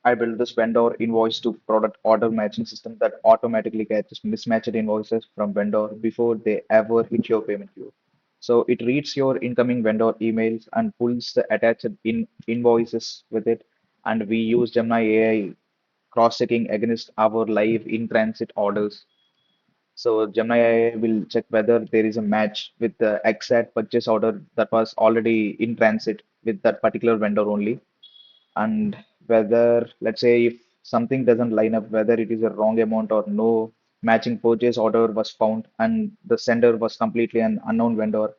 I built this vendor invoice to product order matching system that automatically catches mismatched invoices from vendor before they ever hit your payment queue. So it reads your incoming vendor emails and pulls the attached invoices with it. And we use Gemini AI cross-checking against our live in-transit orders. So Gemini AI will check whether there is a match with the exact purchase order that was already in transit with that particular vendor only, and whether, let's say, if something doesn't line up, whether it is a wrong amount or no matching purchase order was found and the sender was completely an unknown vendor,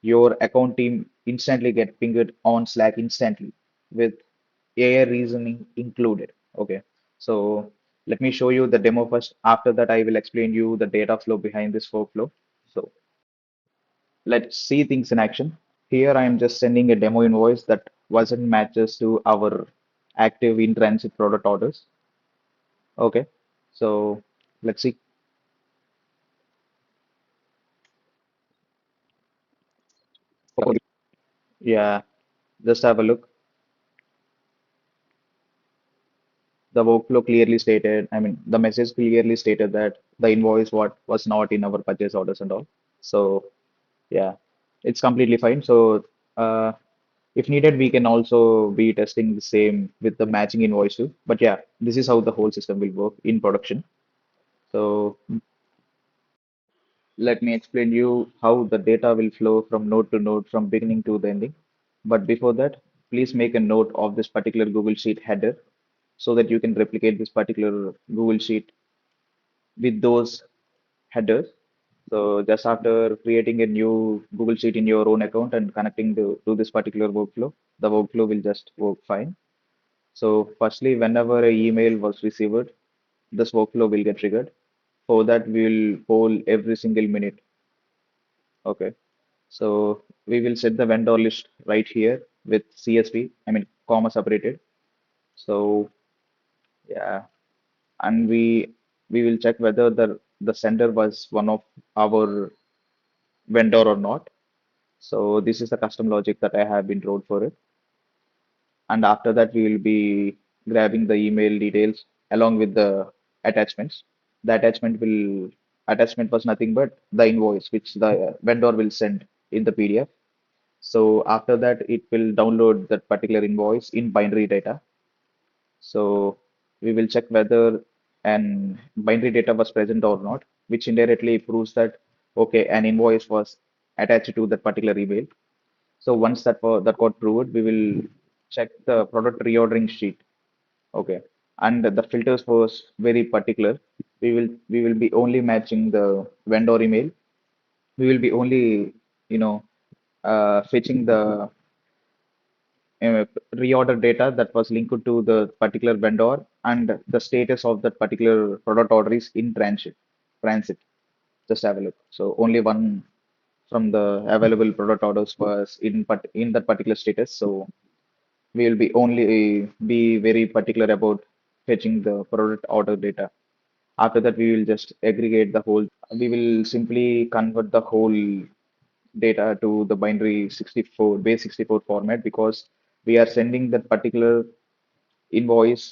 your account team instantly get pinged on Slack instantly with AI reasoning included. Okay, so let me show you the demo first. After that, I will explain you the data flow behind this workflow. So let's see things in action. Here I am just sending a demo invoice that wasn't matches to our active in transit product orders. Okay, so let's see. Yeah, just have a look. The workflow clearly stated, I mean, the message clearly stated that the invoice what was not in our purchase orders and all. So yeah, it's completely fine. So uh, if needed, we can also be testing the same with the matching invoice too. But yeah, this is how the whole system will work in production. So let me explain you how the data will flow from node to node from beginning to the ending. But before that, please make a note of this particular Google Sheet header so that you can replicate this particular Google Sheet with those headers. So just after creating a new Google Sheet in your own account and connecting to this particular workflow, the workflow will just work fine. So firstly, whenever a email was received, this workflow will get triggered. For that, we will poll every single minute. Okay. So we will set the vendor list right here with CSV, I mean, comma separated. So yeah, and we will check whether the sender was one of our vendor or not. So this is the custom logic that I have been wrote for it. And after that, we will be grabbing the email details along with the attachments. The attachment was nothing but the invoice which the vendor will send in the PDF. So after that, it will download that particular invoice in binary data. So we will check whether an binary data was present or not, which indirectly proves that okay, an invoice was attached to that particular email. So once that got proved, we will check the product reordering sheet. Okay, and the filters was very particular. We will be only matching the vendor email. We will be only you know fetching the uh, reorder data that was linked to the particular vendor and the status of that particular product order is in transit. Transit. Just have a look. So only one from the available product orders was in that particular status. So we will be only be very particular about fetching the product order data. After that, we will just aggregate the whole. We will simply convert the whole data to the binary 64 base 64 format because we are sending that particular invoice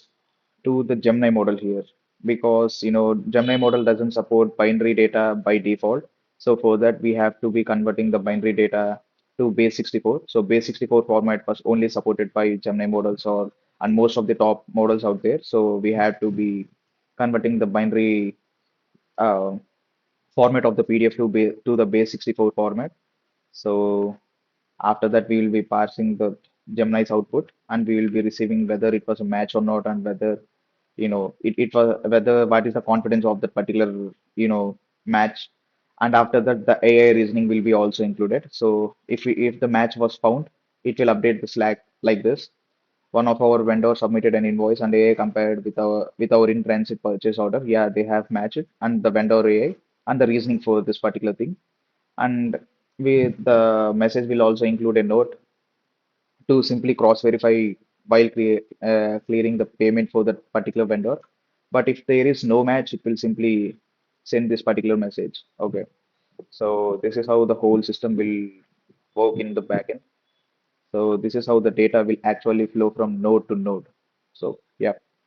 to the Gemini model here because Gemini model doesn't support binary data by default. So for that we have to be converting the binary data to base 64. So base 64 format was only supported by Gemini models or and most of the top models out there. So we have to be converting the binary uh, format of the PDF to the base 64 format. So after that, we will be parsing the Gemini's output and we will be receiving whether it was a match or not and whether, it was whether what is the confidence of that particular, match. And after that, the AI reasoning will be also included. So if the match was found, it will update the Slack like this. One of our vendors submitted an invoice and AI compared with our in-transit purchase order. Yeah, they have matched and the vendor AI and the reasoning for this particular thing. And the message will also include a note to simply cross-verify while clearing the payment for that particular vendor. But if there is no match, it will simply send this particular message. Okay. So this is how the whole system will work in the backend. So this is how the data will actually flow from node to node. So yeah.